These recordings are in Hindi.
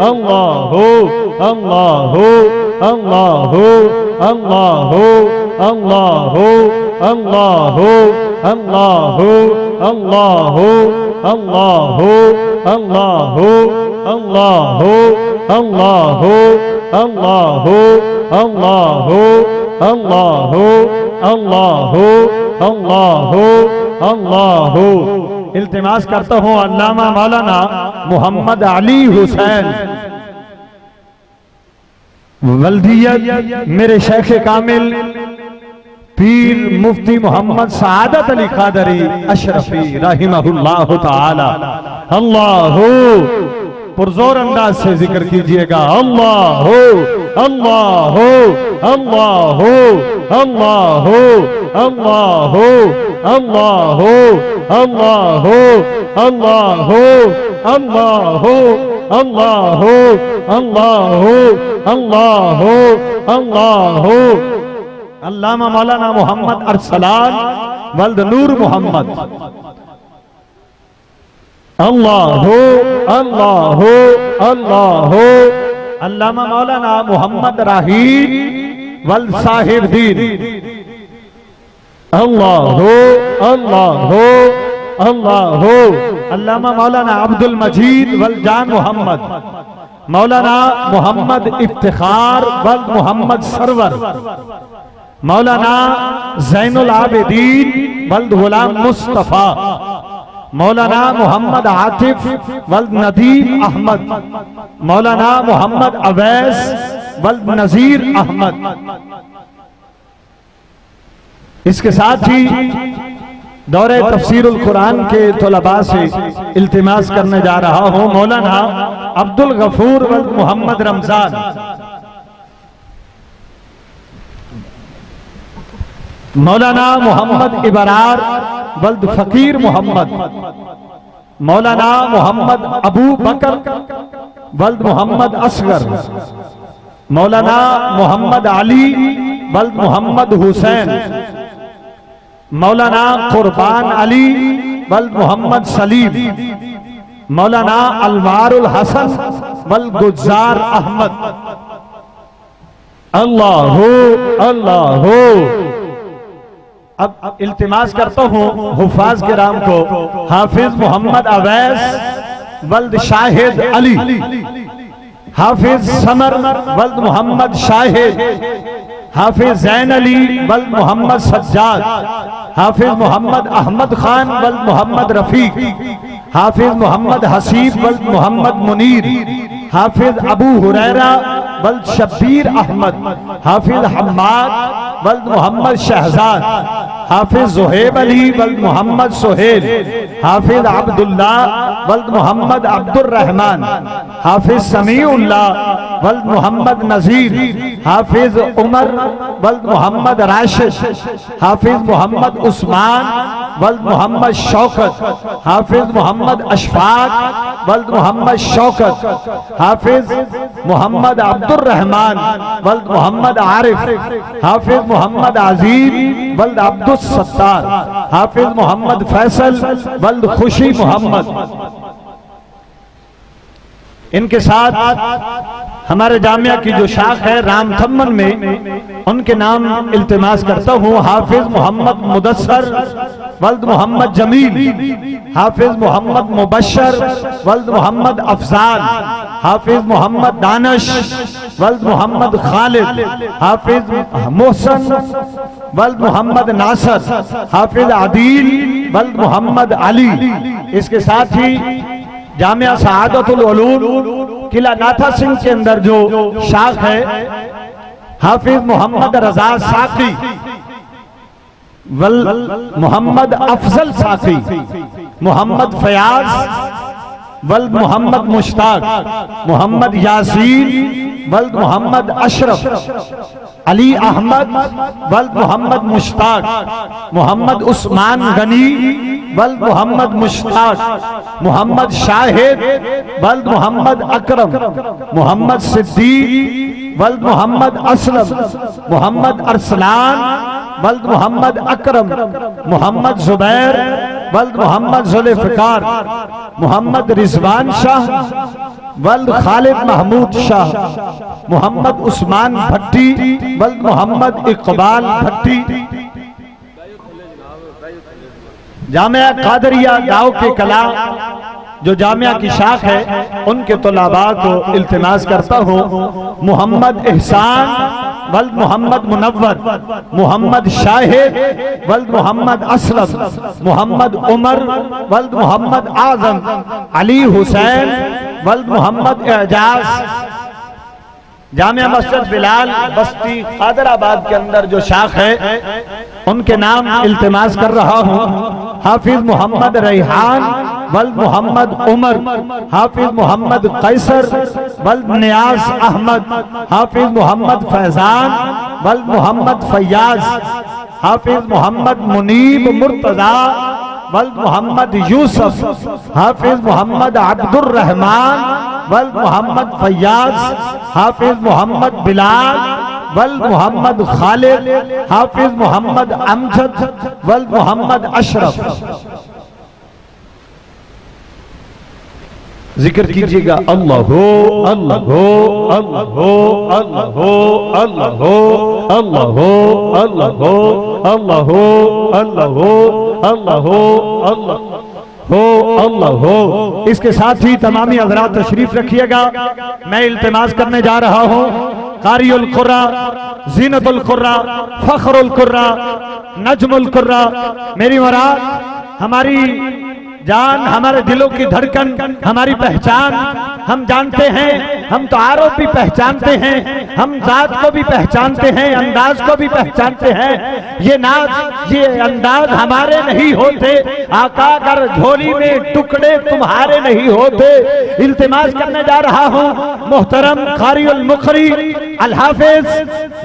अल्लाह अल्लाह अल्लाह अल्लाह अल्लाह अल्लाह अल्लाह अल्लाह अल्लाह अल्लाह अल्लाह अल्लाह अल्लाह अल्लाह अल्लाह अल्लाह अल्लाह अल्लाह। इल्तिमास करता हूँ अल्लामा मौलाना मोहम्मद अली हुसैन वल्दियत मेरे शेख कामिल पीर मुफ्ती मोहम्मद सआदत अली कादरी अशरफी रहिमहुल्लाह ताला। अल्लाह पुरजोर अंदाज से जिक्र कीजिएगा। अल्लाह अल्लाह अल्लाह अल्लाह अल्लाह अल्लाह अल्लाह अल्लाह अल्लाह अल्लाह अल्लाह अल्लाह अल्लाह। अल्लामा मौलाना मोहम्मद अरसलान वल्द नूर मोहम्मद। अल्लाह अल्लाह अल्लाह। अल्लामा मौलाना मोहम्मद राहीन वल्द साहिब दीन। अल्लाह अल्लाह अल्लाह। अल्लामा मौलाना अब्दुल मजीद वल्द जान मोहम्मद। मौलाना मोहम्मद इफ्तिखार वल्द मोहम्मद सरवर। मौलाना जैनुल आबिदीन वल्द गुलाम मुस्तफा। मौलाना मोहम्मद आतिफ वल्द नदीम अहमद। मौलाना मोहम्मद अवैस वल्द नजीर अहमद। इसके साथ ही दौरे तफसीरुल कुरान के तलबा से इल्तिमास करने जा रहा हूं मौलाना अब्दुल गफूर वल्द मोहम्मद रमजान। मौलाना मोहम्मद इबरार वल्द फकीर मोहम्मद। मौलाना मोहम्मद अबू बकर वल्द मोहम्मद असगर। मौलाना मोहम्मद अली वल्द मोहम्मद हुसैन। मौलाना कुर्बान अली वल्द मोहम्मद सलीम। मौलाना अलवारुल हसन वल्द गुजार अहमद। अल्लाह अल्लाह। अब इल्तिमास करता हूँ हुफाज किराम को हाफिज मोहम्मद अवैस वल्द शाहिद अली। हाफिज समर वल्द मोहम्मद शाहिद। हाफिज जैन अली वल्द मोहम्मद सज्जाद। हाफिज मोहम्मद अहमद खान वल्द मोहम्मद रफीक। हाफिज मोहम्मद हसीब वल्द मोहम्मद मुनीर। हाफिज अबू हुरैरा वल्द शब्बीर अहमद। हाफिज हम्माद वल्द मोहम्मद शहजाद। हाफिज जुहैब अली वल्द मोहम्मद सुहेल। हाफिज अब्दुल्लाह वल्द मोहम्मद अब्दुर रहमान। हाफिज समीउल्लाह वल्द मोहम्मद नजीर। हाफिज उमर वल्द मोहम्मद राशिद। हाफिज मोहम्मद उस्मान वल्द मोहम्मद शौकत। हाफिज मोहम्मद अशफाक वल्द मोहम्मद शौकत। हाफिज मोहम्मद अब्दुर रहमान वल्द मोहम्मद आरिफ। हाफिज मोहम्मद अजीम वल्द अब्दुल सत्तार। हाफिज मोहम्मद फैसल वल्द खुशी मोहम्मद। इनके साथ हमारे जामिया की जो शाख है रामथम्मन में उनके नाम इल्तिमास करता हूँ। हाफिज मोहम्मद मुदस्सर वल्द मोहम्मद जमील। हाफिज मोहम्मद मुबशर वल्द मोहम्मद अफजाल। हाफिज मोहम्मद दानश वल्द मोहम्मद खालिद। हाफिज मोहसन वल्द मोहम्मद नासर। हाफिज आदिल वल्द मोहम्मद अली। इसके साथ ही जामिया सआदतुल उलूम किला नाथा सिंह के अंदर जो शाख है हाफिज मोहम्मद रजा साकी वल मोहम्मद अफजल साकी। मोहम्मद फयाज वल्द मोहम्मद मुश्ताक। मोहम्मद यासीन वल्द मोहम्मद अशरफ। अली अहमद वल्द मोहम्मद मुश्ताक। मोहम्मद उस्मान गनी वल्द मोहम्मद मुश्ताक। मोहम्मद शाहिद वल्द मोहम्मद अकरम। मोहम्मद सिद्दीक वल्द मोहम्मद असलम। मोहम्मद अरसलान वल्द मोहम्मद अकरम। मोहम्मद जुबैर वल्द मोहम्मद जुल्फ़िकार। मोहम्मद रिजवान शाह वल्द खालिद महमूद शाह, मोहम्मद उस्मान भट्टी, वल्द मोहम्मद इकबाल भट्टी, जामिया कादरिया गांव के कला जो जामिया की शाख है, उनके तलबा को इल्तिमास करता हूँ, मोहम्मद एहसान वल्द मोहम्मद मुनव्वर, मोहम्मद शाहिद वल्द मोहम्मद असलम, मोहम्मद उमर वल्द मोहम्मद आजम, अली हुसैन वल्द मोहम्मद एजाज, जामिया मस्जिद बिलाल बस्ती कादराबाद के अंदर जो शाख है, उनके नाम इल्तिमास कर रहा हूँ। हाफिज मोहम्मद रैहान वल्द मोहम्मद उमर, हाफिज मोहम्मद कैसर वल्द नियाज अहमद, हाफिज मोहम्मद फैजान वल्द मोहम्मद फैयाज, हाफिज मोहम्मद मुनीब मुर्तजा वल्द मोहम्मद यूसुफ, हाफिज मोहम्मद अब्दुर रहमान वल्द मोहम्मद फैयाज, हाफिज मोहम्मद बिलाल वल्द मोहम्मद खालिद, हाफिज मोहम्मद अमजद वल्द मोहम्मद अशरफ। जिक्र कीजिएगा अल्लाह हो अल्लाह हो अल्लाह हो अल्लाह हो अल्लाह हो अल्लाह हो अल्लाह हो अल्लाह हो अल्लाह हो अल्लाह हो अल्लाह हो अल्लाह हो। इसके साथ ही तमामी हज़रात तशरीफ रखिएगा। मैं इल्तिमास करने जा रहा हूँ कारियुल कुर्रा, ज़ीनतुल कुर्रा, फ़ख्रुल कुर्रा, नजमुल कुर्रा, मेरी मुराद हमारी जान, हमारे दिलों की धड़कन, हमारी पहचान, हम जानते हैं, हम तो आरोप भी पहचानते हैं, हम जात को भी पहचानते हैं, अंदाज को भी पहचानते हैं। ये नाज, ये अंदाज हमारे नहीं होते आका, अगर झोली में टुकड़े तुम्हारे नहीं होते। इल्तिमास करने जा रहा हूँ मोहतरम कारियुल मुखरी अल हाफिज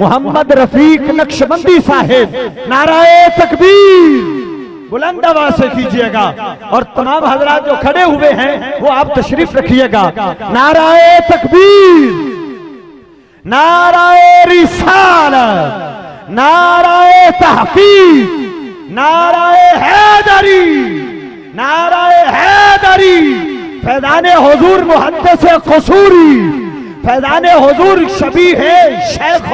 मोहम्मद रफीक नक्शबंदी साहिब, नाराए तकबीर बुलंद आवाज से कीजिएगा। और तमाम हजरात जो खड़े हुए हैं वो आप तशरीफ रखिएगा। नाराए तकबीर, नाराए रिसालत, नाराए तहकीक, नाराए हैदरी, नाराए हैदरी, फैज़ाने हुजूर मुहद्दिस क़सूरी, फैज़ाने हुजूर शबीह शेख